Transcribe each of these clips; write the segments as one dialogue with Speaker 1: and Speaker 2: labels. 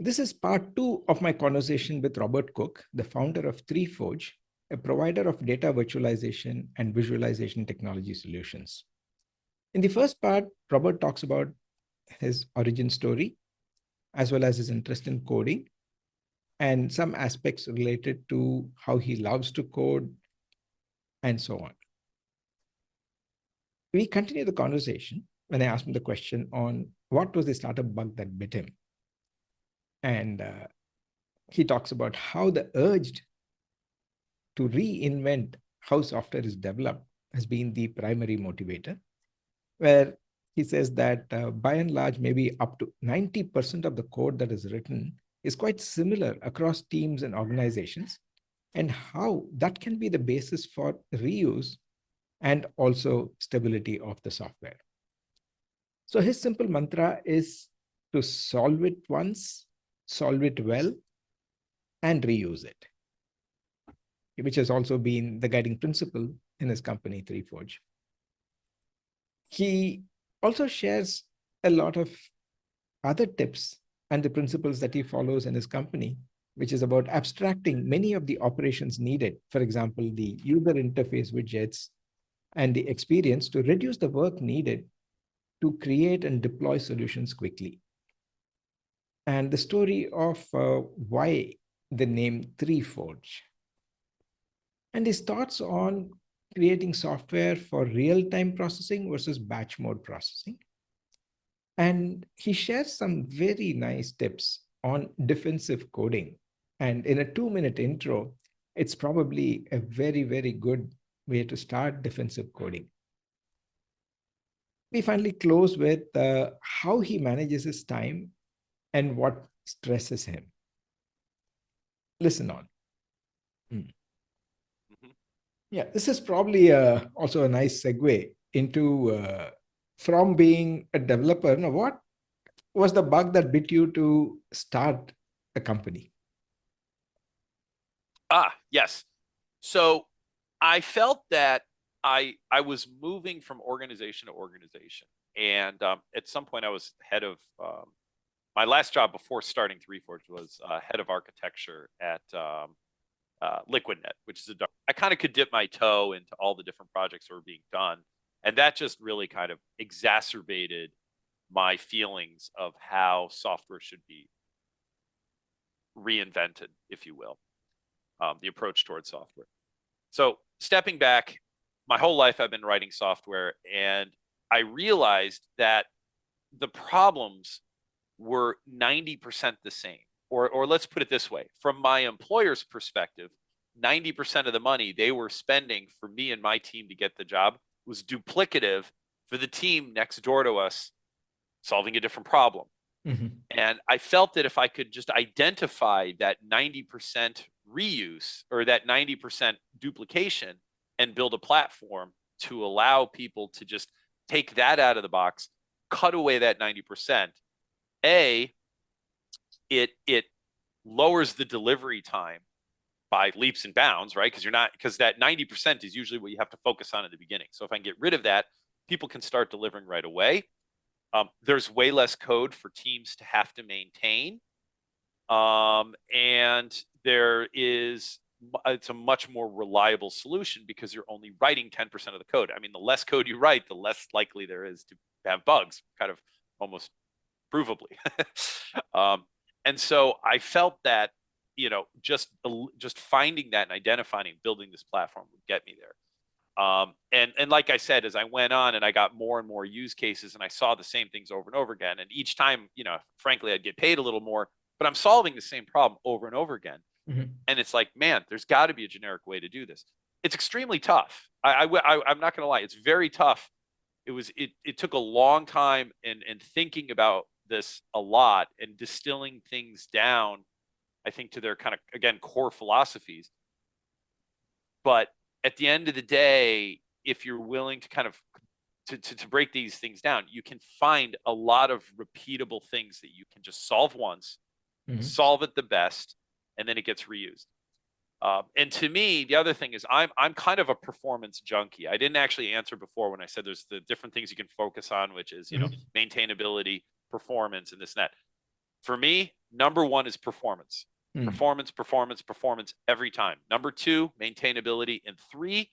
Speaker 1: This is part two of my conversation with Robert Cooke, the founder of 3Forge, a provider of data virtualization and visualization technology solutions. In the first part, Robert talks about his origin story, as well as his interest in coding, and some aspects related to how he loves to code, and so on. We continue the conversation when I asked him the question on what was the startup bug that bit him. And he talks about how the urge to reinvent how software is developed has been the primary motivator, where he says that by and large, maybe up to 90% of the code that is written is quite similar across teams and organizations, and how that can be the basis for reuse and also stability of the software. So his simple mantra is to solve it once, solve it well, and reuse it, which has also been the guiding principle in his company, 3Forge. He also shares a lot of other tips and the principles that he follows in his company, which is about abstracting many of the operations needed, for example, the user interface widgets and the experience, to reduce the work needed to create and deploy solutions quickly. And the story of why the name 3Forge, and his thoughts on creating software for real-time processing versus batch mode processing. And he shares some very nice tips on defensive coding. And in a 2-minute intro, it's probably a very, very good way to start defensive coding. We finally close with how he manages his time and what stresses him. Listen on. Yeah, this is probably also a nice segue into from being a developer. Now, what was the bug that bit you to start a company?
Speaker 2: Yes. So I felt that I was moving from organization to organization. And at some point I was head of, my last job before starting 3Forge was head of architecture at LiquidNet, which is I kind of could dip my toe into all the different projects that were being done. And that just really kind of exacerbated my feelings of how software should be reinvented, if you will, the approach towards software. So stepping back, my whole life I've been writing software, and I realized that the problems were 90% the same. Or let's put it this way, from my employer's perspective, 90% of the money they were spending for me and my team to get the job was duplicative for the team next door to us solving a different problem. Mm-hmm. And I felt that if I could just identify that 90% reuse or that 90% duplication and build a platform to allow people to just take that out of the box, cut away that 90%, it lowers the delivery time by leaps and bounds, right? Because that 90% is usually what you have to focus on at the beginning. So if I can get rid of that, people can start delivering right away. There's way less code for teams to have to maintain. And it's a much more reliable solution because you're only writing 10% of the code. I mean, the less code you write, the less likely there is to have bugs, kind of almost provably. And so I felt that, just finding that and identifying and building this platform would get me there. And like I said, as I went on and I got more and more use cases and I saw the same things over and over again, and each time, frankly, I'd get paid a little more, but I'm solving the same problem over and over again. Mm-hmm. And it's like, man, there's got to be a generic way to do this. It's extremely tough. I'm not going to lie. It's very tough. It took a long time and thinking about this a lot and distilling things down, I think, to their kind of, again, core philosophies. But at the end of the day, if you're willing to kind of to break these things down, you can find a lot of repeatable things that you can just solve once, mm-hmm. solve it the best, and then it gets reused. And to me, the other thing is I'm kind of a performance junkie. I didn't actually answer before when I said there's the different things you can focus on, which is, mm-hmm. Maintainability, performance, and this and that. For me, Number one is performance.
Speaker 1: Mm.
Speaker 2: Performance every time. Number two, maintainability. And three,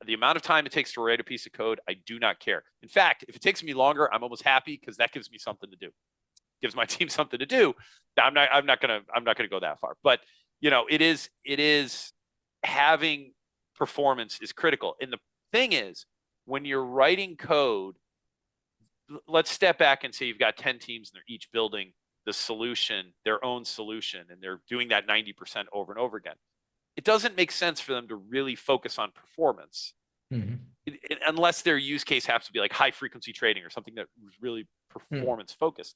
Speaker 2: the amount of time it takes to write a piece of code, I do not care. In fact, if it takes me longer, I'm almost happy because that gives me something to do. Gives my team something to do. I'm not gonna go that far. But it is having performance is critical. And the thing is, when you're writing code, let's step back and say you've got 10 teams and they're each building the solution, their own solution, and they're doing that 90% over and over again. It doesn't make sense for them to really focus on performance unless their use case happens to be like high frequency trading or something that was really performance focused.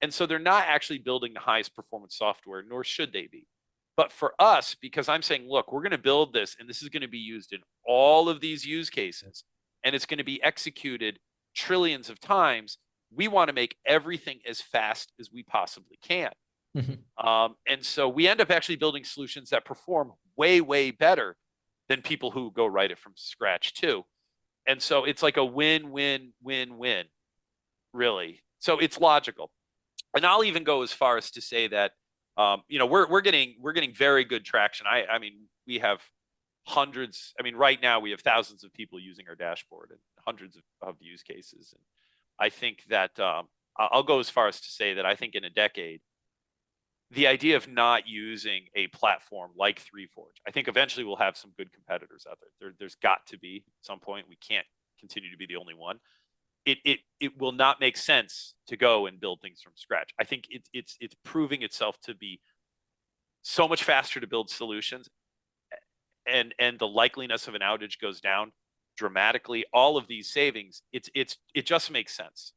Speaker 2: And so they're not actually building the highest performance software, nor should they be. But for us, because I'm saying, look, we're going to build this, and this is going to be used in all of these use cases, and it's going to be executed trillions of times, we want to make everything as fast as we possibly can. And so we end up actually building solutions that perform way, way better than people who go write it from scratch too. And so it's like a win, win, win, win, really. So it's logical. And I'll even go as far as to say that, we're getting very good traction. I mean, we have hundreds. I mean, right now we have thousands of people using our dashboard and hundreds of use cases. And I think that I'll go as far as to say that I think in a decade, the idea of not using a platform like 3Forge, I think eventually we'll have some good competitors out there. There's got to be at some point. We can't continue to be the only one. It will not make sense to go and build things from scratch. I think it's proving itself to be so much faster to build solutions, and the likeliness of an outage goes down dramatically. All of these savings, it just makes sense.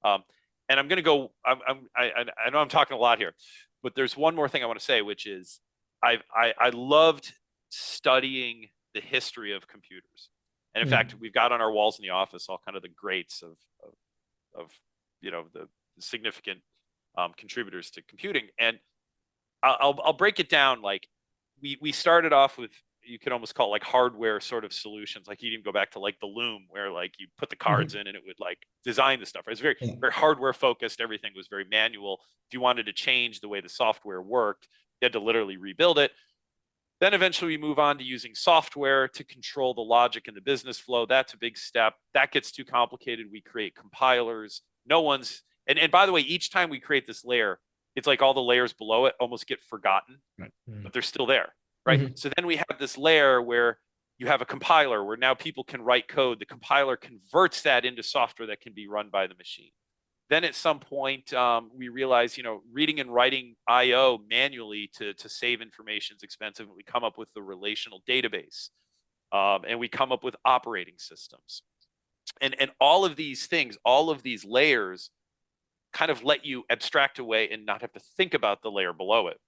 Speaker 2: And I'm going to go. I know I'm talking a lot here, but there's one more thing I want to say, which is I loved studying the history of computers. And in fact, we've got on our walls in the office all kind of the greats of the significant contributors to computing. And I'll break it down. Like we started off with, you could almost call it like hardware sort of solutions. Like you can go back to like the Loom, where like you put the cards in and it would like design the stuff. It was very hardware focused. Everything was very manual. If you wanted to change the way the software worked, you had to literally rebuild it. Then eventually we move on to using software to control the logic and the business flow. That's a big step. That gets too complicated. We create compilers. And by the way, each time we create this layer, it's like all the layers below it almost get forgotten, but they're still there, right? So then we have this layer where you have a compiler where now people can write code. The compiler converts that into software that can be run by the machine. Then at some point, we realize, reading and writing I/O manually to save information is expensive. And we come up with the relational database, and we come up with operating systems. And all of these things, all of these layers kind of let you abstract away and not have to think about the layer below it.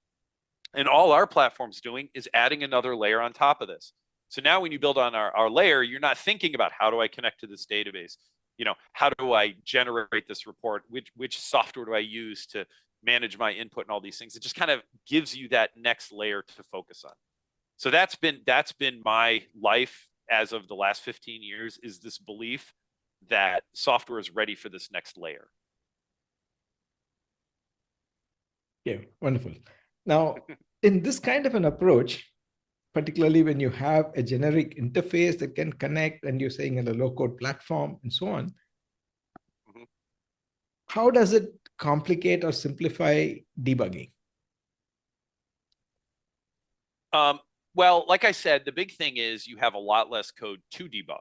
Speaker 2: And all our platform's doing is adding another layer on top of this. So now when you build on our layer, you're not thinking about how do I connect to this database? How do I generate this report? Which software do I use to manage my input and all these things? It just kind of gives you that next layer to focus on. So that's been my life as of the last 15 years, is this belief that software is ready for this next layer.
Speaker 1: Yeah, wonderful. Now, in this kind of an approach, particularly when you have a generic interface that can connect, and you're saying in a low-code platform and so on, how does it complicate or simplify debugging?
Speaker 2: Well, like I said, the big thing is you have a lot less code to debug.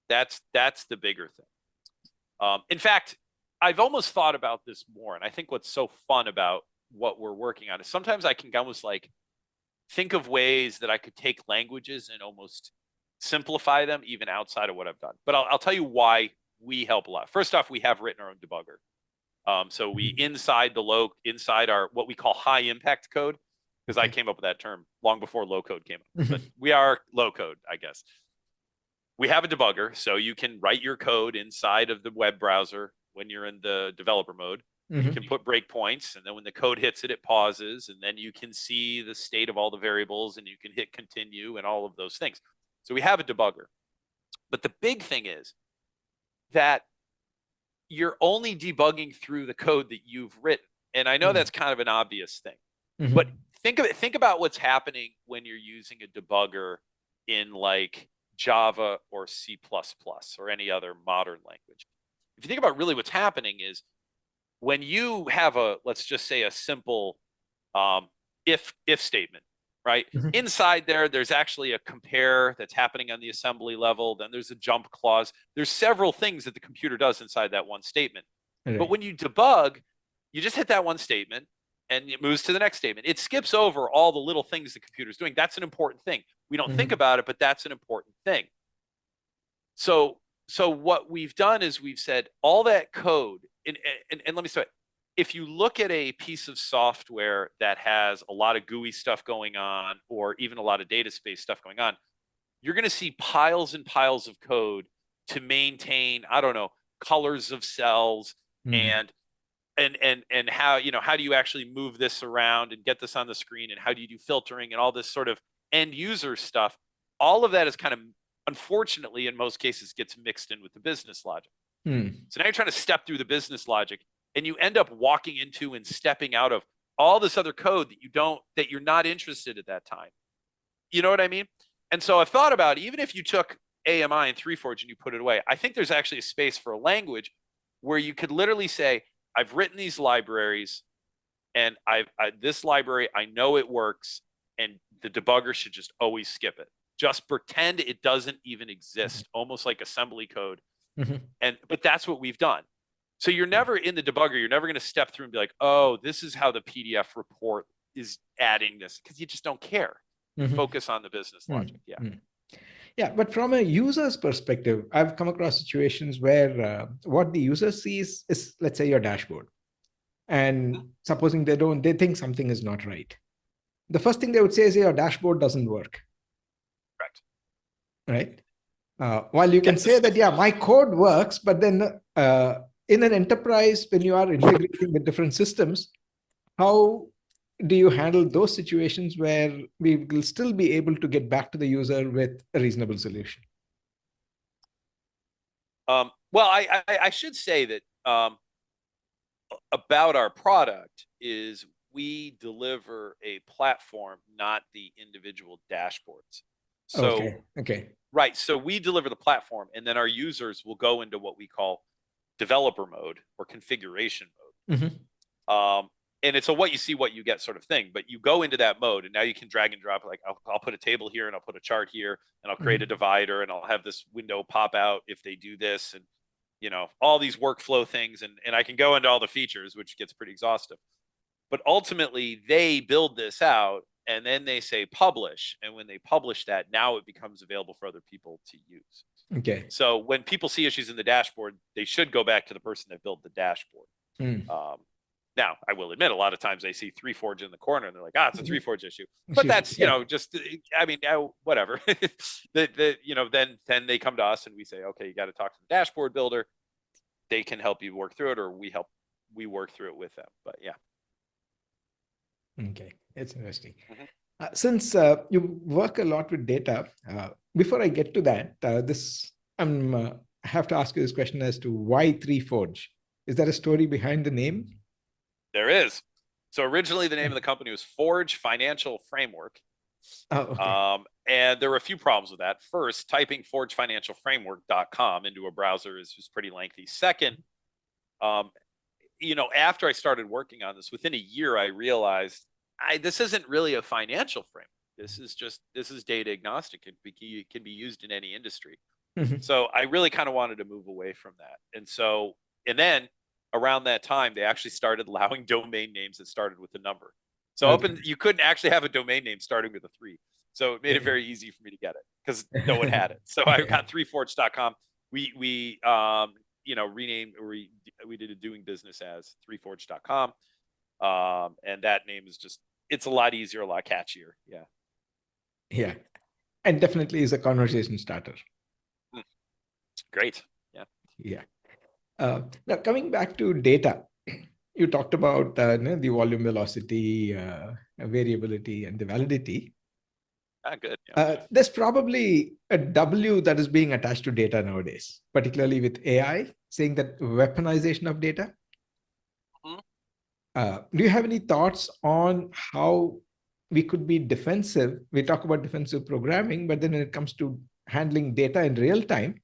Speaker 2: That's the bigger thing. In fact, I've almost thought about this more, and I think what's so fun about what we're working on is sometimes I can almost like think of ways that I could take languages and almost simplify them even outside of what I've done. But I'll tell you why we help a lot. First off, we have written our own debugger. So we inside our what we call high impact code, because I came up with that term long before low code came up. But we are low code, I guess. We have a debugger, so you can write your code inside of the web browser when you're in the developer mode. You can put breakpoints, and then when the code hits it, it pauses, and then you can see the state of all the variables, and you can hit continue and all of those things. So we have a debugger. But the big thing is that you're only debugging through the code that you've written. And I know that's kind of an obvious thing,
Speaker 1: Mhm.
Speaker 2: but think about what's happening when you're using a debugger in like Java or C++ or any other modern language. If you think about really what's happening is when you have let's just say a simple if statement, right?
Speaker 1: Mhm.
Speaker 2: Inside there's actually a compare that's happening on the assembly level. Then there's a jump clause. There's several things that the computer does inside that one statement. But
Speaker 1: Right.
Speaker 2: when you debug, you just hit that one statement and it moves to the next statement. It skips over all the little things the computer's doing. That's an important thing. We don't think
Speaker 1: Mhm.
Speaker 2: about it, but that's an important thing. So what we've done is we've said all that code, and let me start. If you look at a piece of software that has a lot of GUI stuff going on, or even a lot of data space stuff going on, you're going to see piles and piles of code to maintain, I don't know, colors of cells
Speaker 1: Mhm.
Speaker 2: and how how do you actually move this around and get this on the screen, and how do you do filtering and all this sort of end user stuff. All of that is kind of, unfortunately, in most cases, gets mixed in with the business logic.
Speaker 1: Mhm.
Speaker 2: So now you're trying to step through the business logic, and you end up walking into and stepping out of all this other code that you're not interested at that time. You know what I mean? And so I've thought about, even if you took AMI and 3Forge and you put it away, I think there's actually a space for a language where you could literally say, I've written these libraries, and this library, I know it works, and the debugger should just always skip it. Just pretend it doesn't even exist, almost like assembly code.
Speaker 1: Mhm.
Speaker 2: But that's what we've done. So you're never in the debugger, you're never going to step through and be like, oh, this is how the PDF report is adding this, because you just don't care. You
Speaker 1: Mhm.
Speaker 2: focus on the business logic. Yeah.
Speaker 1: Mhm. Yeah, but from a user's perspective, I've come across situations where what the user sees is, let's say, your dashboard. And supposing they think something is not right. The first thing they would say is your dashboard doesn't work,
Speaker 2: Correct.
Speaker 1: right? While you
Speaker 2: Yeah.
Speaker 1: can say that, yeah, my code works, but then in an enterprise, when you are integrating with different systems, how do you handle those situations where we will still be able to get back to the user with a reasonable solution?
Speaker 2: Well, I should say that about our product is we deliver a platform, not the individual dashboards. So,
Speaker 1: Okay.
Speaker 2: right. So we deliver the platform, and then our users will go into what we call developer mode or configuration mode.
Speaker 1: Mhm.
Speaker 2: And it's a what you see, what you get sort of thing. But you go into that mode, and now you can drag and drop. Like I'll put a table here, and I'll put a chart here, and I'll create a
Speaker 1: Mhm.
Speaker 2: divider, and I'll have this window pop out if they do this, and all these workflow things, and I can go into all the features, which gets pretty exhaustive. But ultimately, they build this out, and then they say publish, and when they publish that, now it becomes available for other people to use.
Speaker 1: Okay.
Speaker 2: So when people see issues in the dashboard, they should go back to the person that built the dashboard.
Speaker 1: Mm.
Speaker 2: Um, Now, I will admit, a lot of times they see 3Forge in the corner, and they're like, it's a 3Forge issue. But that's,
Speaker 1: Yeah.
Speaker 2: just, I mean, whatever. Then they come to us, and we say, okay, you got to talk to the dashboard builder. They can help you work through it, or we work through it with them. But yeah.
Speaker 1: Okay, it's interesting.
Speaker 2: Mhm.
Speaker 1: Since you work a lot with data, before I get to that, I have to ask you this question as to why 3Forge? Is there a story behind the name?
Speaker 2: There is. So originally the name of the company was Forge Financial Framework.
Speaker 1: Oh, okay.
Speaker 2: And there were a few problems with that. First, typing forgefinancialframework.com into a browser is pretty lengthy. Second, after I started working on this, within a year, I realized this isn't really a financial framework. This is data agnostic. It can be used in any industry.
Speaker 1: Mhm.
Speaker 2: So I really kind of wanted to move away from that. And then around that time, they actually started allowing domain names that started with a number. So
Speaker 1: Okay.
Speaker 2: you couldn't actually have a domain name starting with a 3. So it made it very easy for me to get it because no one had it. So I got 3forge.com. We renamed, we did a doing business as 3forge.com. And that name is it's a lot easier, a lot catchier. Yeah.
Speaker 1: Yeah, and definitely is a conversation starter.
Speaker 2: Great. Yeah.
Speaker 1: Yeah. Now, coming back to data, you talked about the volume, velocity, variability, and the validity.
Speaker 2: Good. Yeah.
Speaker 1: There's probably a W that is being attached to data nowadays, particularly with AI, saying that weaponization of data.
Speaker 2: Mhm.
Speaker 1: Do you have any thoughts on how we could be defensive? We talk about defensive programming, but then when it comes to handling data in real time,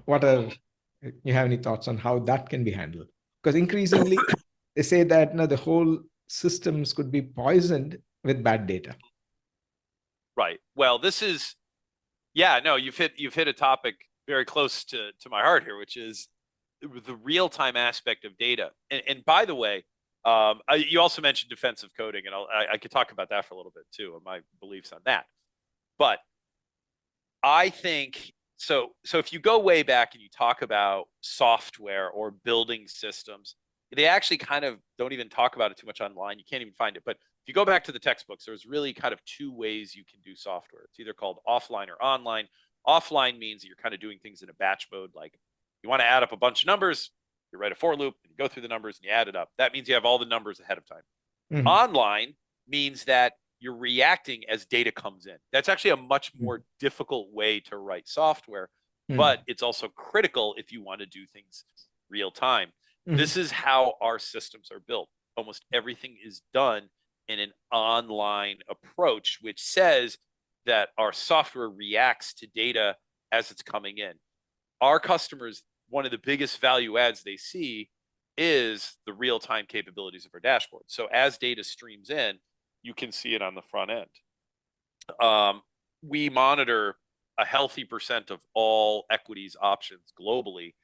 Speaker 1: what are you have any thoughts on how that can be handled? Because increasingly, they say that the whole systems could be poisoned with bad data.
Speaker 2: Right. Well, this is, yeah, no, you've hit a topic very close to my heart here, which is the real-time aspect of data. And by the way, you also mentioned defensive coding, and I could talk about that for a little bit too, and my beliefs on that. But I think so. So if you go way back and you talk about software or building systems, they actually kind of don't even talk about it too much online. You can't even find it. But if you go back to the textbooks, there's really kind of two ways you can do software. It's either called offline or online. Offline means that you're kind of doing things in a batch mode. Like you want to add up a bunch of numbers, you write a for loop, and you go through the numbers and you add it up. That means you have all the numbers ahead of time.
Speaker 1: Mhm.
Speaker 2: Online means that you're reacting as data comes in. That's actually a much more difficult way to write software, but it's also critical if you want to do things real time. This is how our systems are built. Almost everything is done in an online approach, which says that our software reacts to data as it's coming in. Our customers, one of the biggest value adds they see is the real-time capabilities of our dashboard. So as data streams in, you can see it on the front end. We monitor a healthy percent of all equities options globally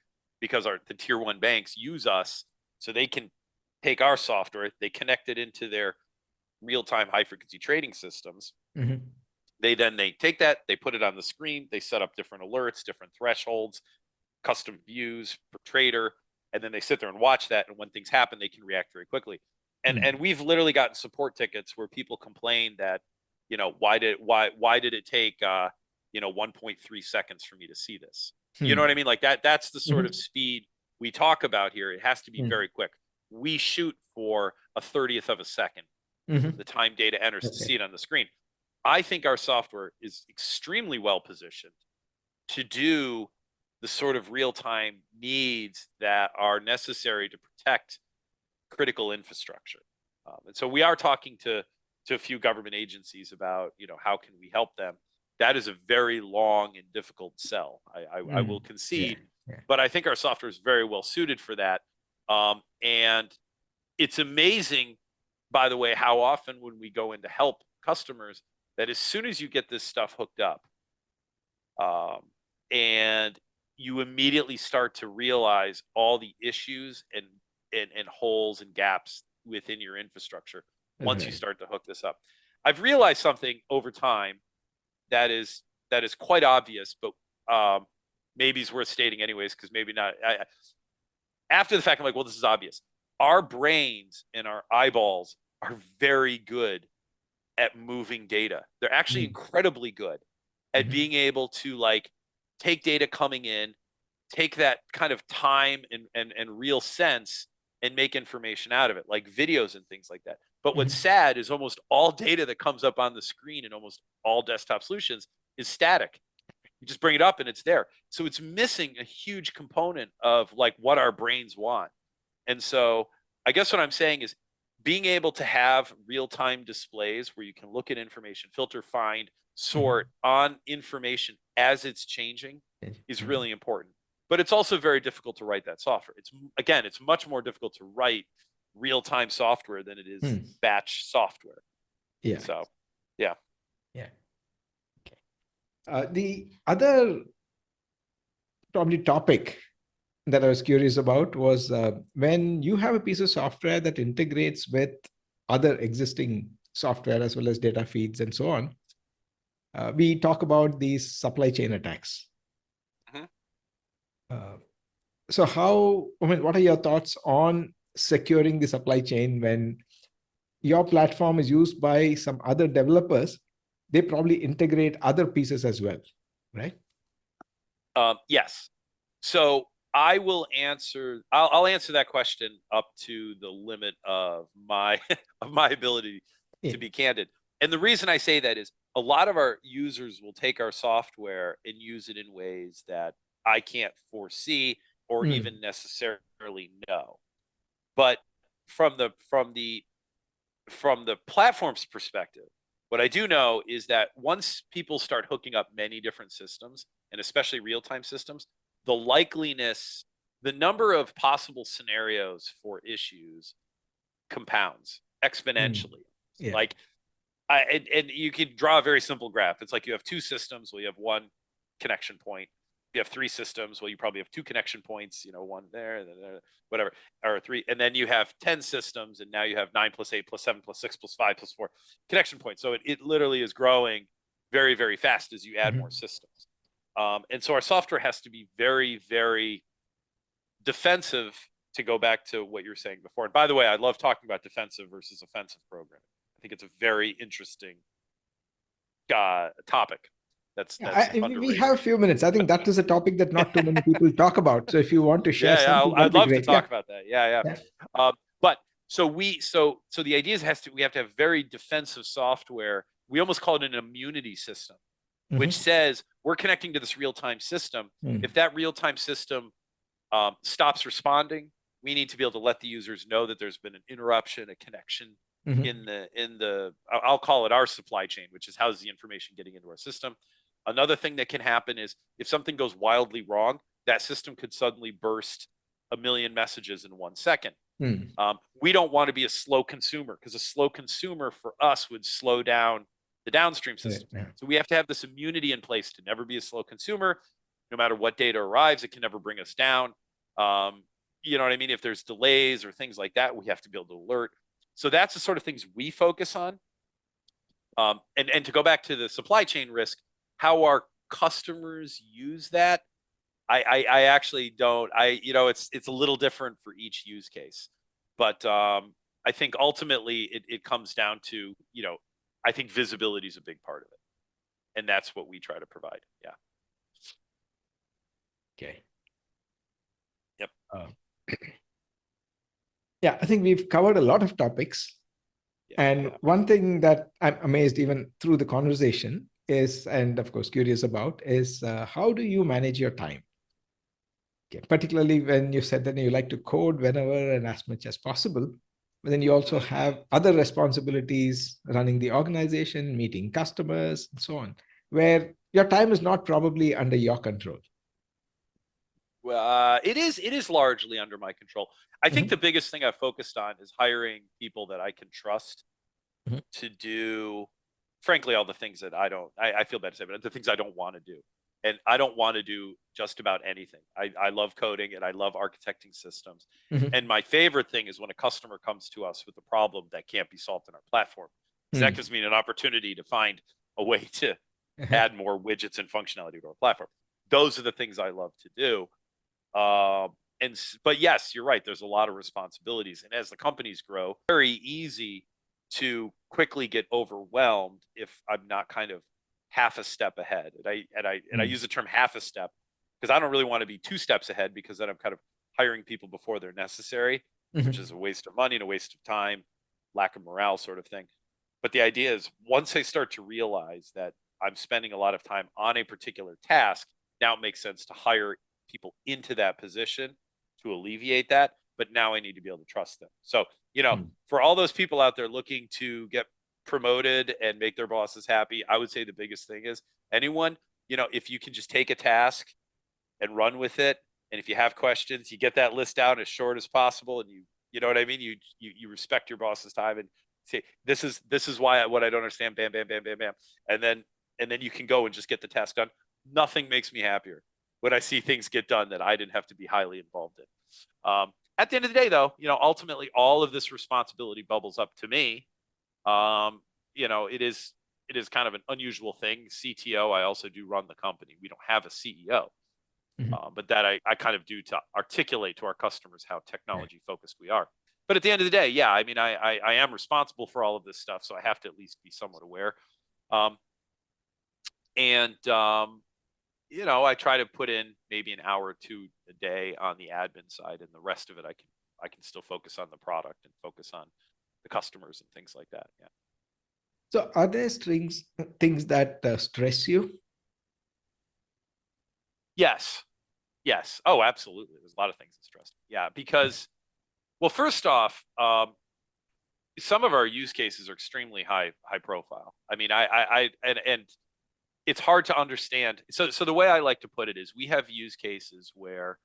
Speaker 2: because the tier one banks use us so they can take our software, they connect it into their real-time high frequency trading systems. They take that, they put it on the screen, they set up different alerts, different thresholds, custom views per trader, and then they sit there and watch that. And when things happen, they can react very quickly. And we've literally gotten support tickets where people complain that, why did it take 1.3 seconds for me to see this? You know what I mean? Like that's the sort of speed we talk about here. It has to be very quick. We shoot for a 30th of a second from the time data enters to see it on the screen. I think our software is extremely well positioned to do the sort of real-time needs that are necessary to protect critical infrastructure. And so we are talking to a few government agencies about, how can we help them? That is a very long and difficult sell. I will concede, but I think our software is very well suited for that. And it's amazing, by the way, how often when we go in to help customers, that as soon as you get this stuff hooked up, and you immediately start to realize all the issues and holes and gaps within your infrastructure once you start to hook this up. I've realized something over time that is quite obvious, but maybe it's worth stating anyways, because maybe not. After the fact, I'm like, well, this is obvious. Our brains and our eyeballs are very good at moving data. They're actually incredibly good at being able to take data coming in, take that kind of time and real sense and make information out of it, like videos and things like that. But what's sad is almost all data that comes up on the screen in almost all desktop solutions is static. You just bring it up and it's there. So it's missing a huge component of what our brains want. And so I guess what I'm saying is being able to have real-time displays where you can look at information, filter, find, sort on information as it's changing is really important. But it's also very difficult to write that software. It's much more difficult to write real-time software than it is batch software.
Speaker 1: Yeah.
Speaker 2: So, yeah.
Speaker 1: Yeah. Okay. The other probably topic that I was curious about was when you have a piece of software that integrates with other existing software as well as data feeds and so on, we talk about these supply chain attacks. So what are your thoughts on securing the supply chain when your platform is used by some other developers? They probably integrate other pieces as well, right?
Speaker 2: Yes. So I'll answer that question up to the limit of my ability to be candid. And the reason I say that is a lot of our users will take our software and use it in ways that I can't foresee or even necessarily know. But from the platform's perspective, what I do know is that once people start hooking up many different systems, and especially real-time systems, the likeliness, the number of possible scenarios for issues compounds exponentially.
Speaker 1: Yeah.
Speaker 2: Like, and you can draw a very simple graph. It's like you have two systems, well, you have one connection point. You have three systems, well, you probably have two connection points, one there, whatever, or three. And then you have 10 systems, and now you have 9 plus 8 plus 7 plus 6 plus 5 plus 4 connection points. So it literally is growing very, very fast as you add more systems. And so our software has to be very, very defensive, to go back to what you're saying before. And by the way, I love talking about defensive versus offensive programming. I think it's a very interesting topic. That's
Speaker 1: we have a few minutes. I think that is a topic that not too many people talk about. So if you want to share something,
Speaker 2: I'd love to
Speaker 1: great.
Speaker 2: talk about that. Yeah. But so the idea is we have to have very defensive software. We almost call it an immunity system, which says we're connecting to this real-time system. If that real-time system stops responding, we need to be able to let the users know that there's been an interruption, a connection in the I'll call it our supply chain, which is how's the information getting into our system. Another thing that can happen is if something goes wildly wrong, that system could suddenly burst 1 million messages in 1 second. We don't want to be a slow consumer, because a slow consumer for us would slow down the downstream system. So we have to have this immunity in place to never be a slow consumer. No matter what data arrives, it can never bring us down. You know what I mean? If there's delays or things like that, we have to be able to alert. So that's the sort of things we focus on. And to go back to the supply chain risk, how our customers use that, I actually don't. It's a little different for each use case. But I think ultimately it comes down to, I think visibility is a big part of it. And that's what we try to provide. Yeah.
Speaker 1: Okay.
Speaker 2: Yep.
Speaker 1: Yeah, I think we've covered a lot of topics. And one thing that I'm amazed even through the conversation is, and of course curious about, is how do you manage your time? Okay. Particularly when you said that you like to code whenever and as much as possible, but then you also have other responsibilities, running the organization, meeting customers, and so on, where your time is not probably under your control.
Speaker 2: Well, it is largely under my control. I think the biggest thing I've focused on is hiring people that I can trust to do, frankly, all the things that I feel bad to say, but the things I don't want to do. And I don't want to do just about anything. I love coding and I love architecting systems. And my favorite thing is when a customer comes to us with a problem that can't be solved in our platform. Because that gives me an opportunity to find a way to add more widgets and functionality to our platform. Those are the things I love to do. But yes, you're right. There's a lot of responsibilities. And as the companies grow, very easy to quickly get overwhelmed if I'm not kind of half a step ahead. And I use the term half a step because I don't really want to be 2 steps ahead, because then I'm kind of hiring people before they're necessary, which is a waste of money and a waste of time, lack of morale sort of thing. But the idea is once I start to realize that I'm spending a lot of time on a particular task, now it makes sense to hire people into that position to alleviate that. But now I need to be able to trust them. So, for all those people out there looking to get promoted and make their bosses happy, I would say the biggest thing is anyone, if you can just take a task and run with it, and if you have questions, you get that list down as short as possible, and you know what I mean, you respect your boss's time and say, this is why what I don't understand, bam, bam, bam, bam, bam, and then you can go and just get the task done. Nothing makes me happier when I see things get done that I didn't have to be highly involved in. At the end of the day, though, ultimately all of this responsibility bubbles up to me. It is kind of an unusual thing. CTO, I also do run the company. We don't have a CEO, but that I kind of do to articulate to our customers how technology focused we are. But at the end of the day, yeah, I mean, I am responsible for all of this stuff, so I have to at least be somewhat aware. I try to put in maybe an hour or 2 a day on the admin side, and the rest of it I can still focus on the product and focus on the customers and things like that. Yeah.
Speaker 1: So are there things that stress you?
Speaker 2: Yes. Oh, absolutely. There's a lot of things that stress me. Yeah, because Well, first off, some of our use cases are extremely high profile. I mean, and it's hard to understand. So the way I like to put it is we have use cases where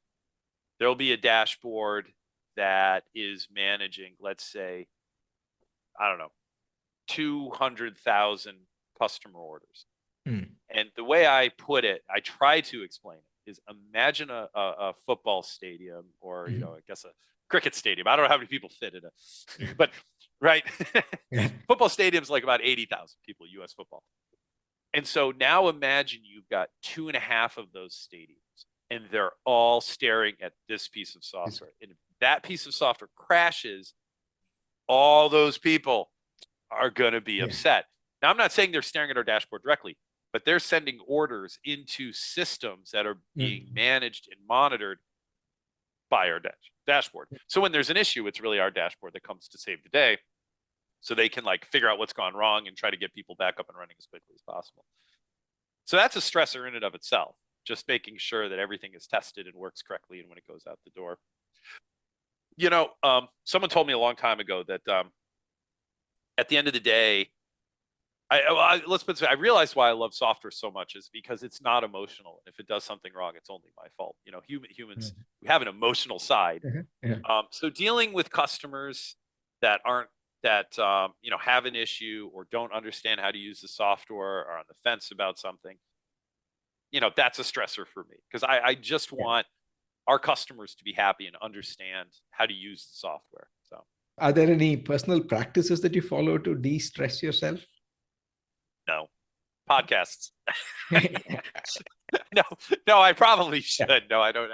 Speaker 2: there'll be a dashboard that is managing, let's say, I don't know, 200,000 customer orders. And the way I put it, I try to explain it, is imagine a football stadium, or, you know, I guess a cricket stadium. I don't know how many people fit in it, but right. Football stadium's like about 80,000 people, US football. And so now imagine you've got 2.5 of those stadiums, and they're all staring at this piece of software. And if that piece of software crashes, all those people are going to be upset. Now, I'm not saying they're staring at our dashboard directly, but they're sending orders into systems that are being managed and monitored by our dashboard. So when there's an issue, it's really our dashboard that comes to save the day, so they can like figure out what's gone wrong and try to get people back up and running as quickly as possible. So that's a stressor in and of itself, just making sure that everything is tested and works correctly and when it goes out the door. You know, someone told me a long time ago that at the end of the day, let's put it this way, I realized why I love software so much is because it's not emotional. If it does something wrong, it's only my fault. You know, humans, we have an emotional side. So dealing with customers that aren't, you know, have an issue or don't understand how to use the software or on the fence about something, you know, that's a stressor for me, because I just want our customers to be happy and understand how to use the software. So,
Speaker 1: are there any personal practices that you follow to de-stress yourself?
Speaker 2: No. Podcasts. No, I probably should. No, I don't.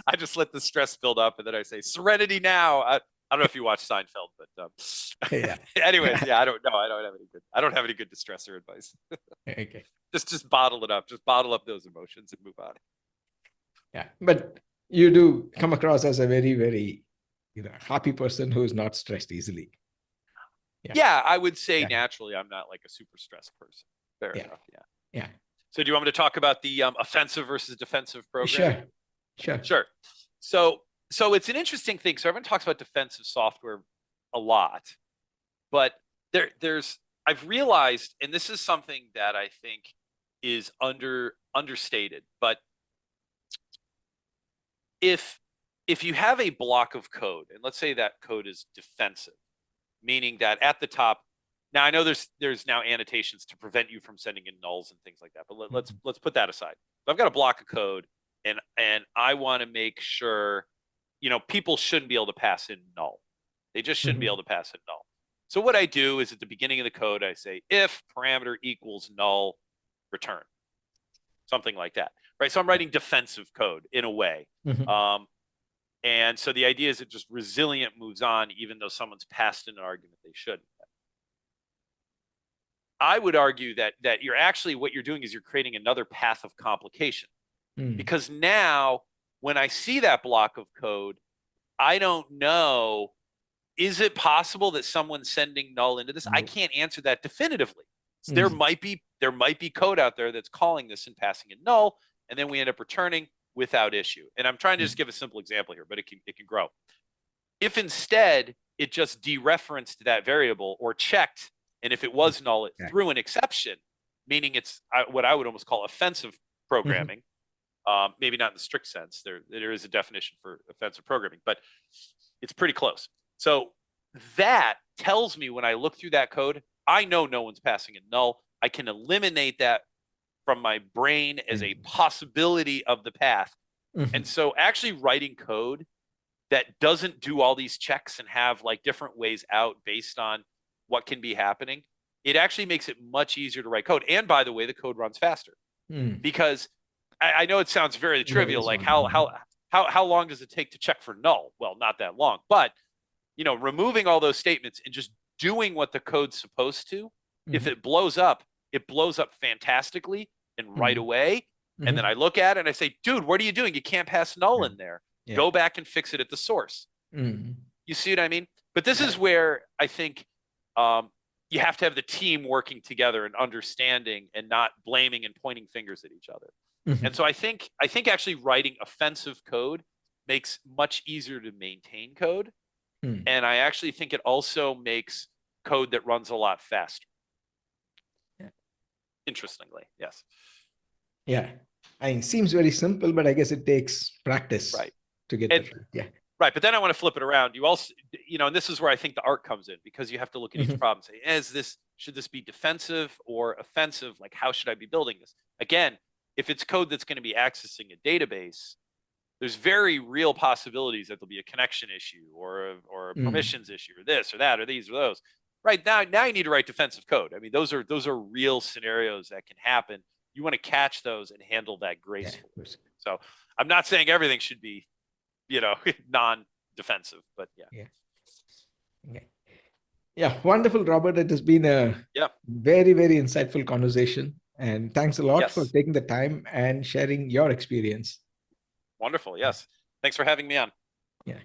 Speaker 2: I just let the stress build up, and then I say serenity now. I don't know if you watch Seinfeld, but anyways, I don't know. I don't have any good distressor advice.
Speaker 1: Okay.
Speaker 2: Just bottle it up. Just bottle up those emotions and move on.
Speaker 1: Yeah, but you do come across as a very, very, you know, happy person who is not stressed easily.
Speaker 2: Yeah, I would say naturally I'm not like a super stressed person. Fair enough.
Speaker 1: Yeah.
Speaker 2: So do you want me to talk about the offensive versus defensive program?
Speaker 1: Sure.
Speaker 2: So it's an interesting thing. So everyone talks about defensive software a lot, but I've realized, and this is something that I think is understated, but if you have a block of code, and let's say that code is defensive, meaning that at the top, now I know there's now annotations to prevent you from sending in nulls and things like that, but let's put that aside. So I've got a block of code, and I want to make sure, you know, people shouldn't be able to pass in null. They just shouldn't be able to pass in null. So what I do is at the beginning of the code, I say if parameter equals null, return. Something like that, right? So I'm writing defensive code in a way. And so the idea is it just resilient moves on, even though someone's passed in an argument they shouldn't. I would argue that you're actually, what you're doing is you're creating another path of complication. Because now when I see that block of code, I don't know, is it possible that someone's sending null into this? I can't answer that definitively. So there might be code out there that's calling this and passing in null, and then we end up returning without issue. And I'm trying to just give a simple example here, but it can grow. If instead it just dereferenced that variable or checked, and if it was null, it threw an exception, meaning it's what I would almost call offensive programming. Maybe not in the strict sense. There is a definition for offensive programming, but it's pretty close. So that tells me when I look through that code, I know no one's passing a null. I can eliminate that from my brain as a possibility of the path. And so actually writing code that doesn't do all these checks and have like different ways out based on what can be happening, it actually makes it much easier to write code. And by the way, the code runs faster because I know it sounds very trivial, like how long does it take to check for null? Well, not that long, but you know, removing all those statements and just doing what the code's supposed to, if it blows up fantastically and right away. And then I look at it and I say, dude, what are you doing? You can't pass null in there. Go back and fix it at the source. You see what I mean? But this is where I think you have to have the team working together and understanding and not blaming and pointing fingers at each other. And so I think actually writing offensive code makes much easier to maintain code.
Speaker 1: Hmm.
Speaker 2: And I actually think it also makes code that runs a lot faster.
Speaker 1: Yeah.
Speaker 2: Interestingly, yes.
Speaker 1: Yeah. I mean, seems very simple, but I guess it takes practice
Speaker 2: Right.
Speaker 1: to get
Speaker 2: And
Speaker 1: that right. Yeah.
Speaker 2: right. But then I want to flip it around. You also, and this is where I think the art comes in, because you have to look at each
Speaker 1: Mhm.
Speaker 2: problem and say, should this be defensive or offensive? Like, how should I be building this? Again, if it's code that's going to be accessing a database, there's very real possibilities that there'll be a connection issue or a permissions issue or this or that or these or those. Right now you need to write defensive code. I mean, those are real scenarios that can happen. You want to catch those and handle that gracefully.
Speaker 1: Yeah,
Speaker 2: So I'm not saying everything should be, non-defensive, but yeah.
Speaker 1: yeah. Okay. Yeah, wonderful, Robert. It has been a
Speaker 2: Yeah.
Speaker 1: very, very insightful conversation. And thanks a lot for
Speaker 2: Yes.
Speaker 1: taking the time and sharing your experience.
Speaker 2: Wonderful. Yes. Thanks for having me on.
Speaker 1: Yeah.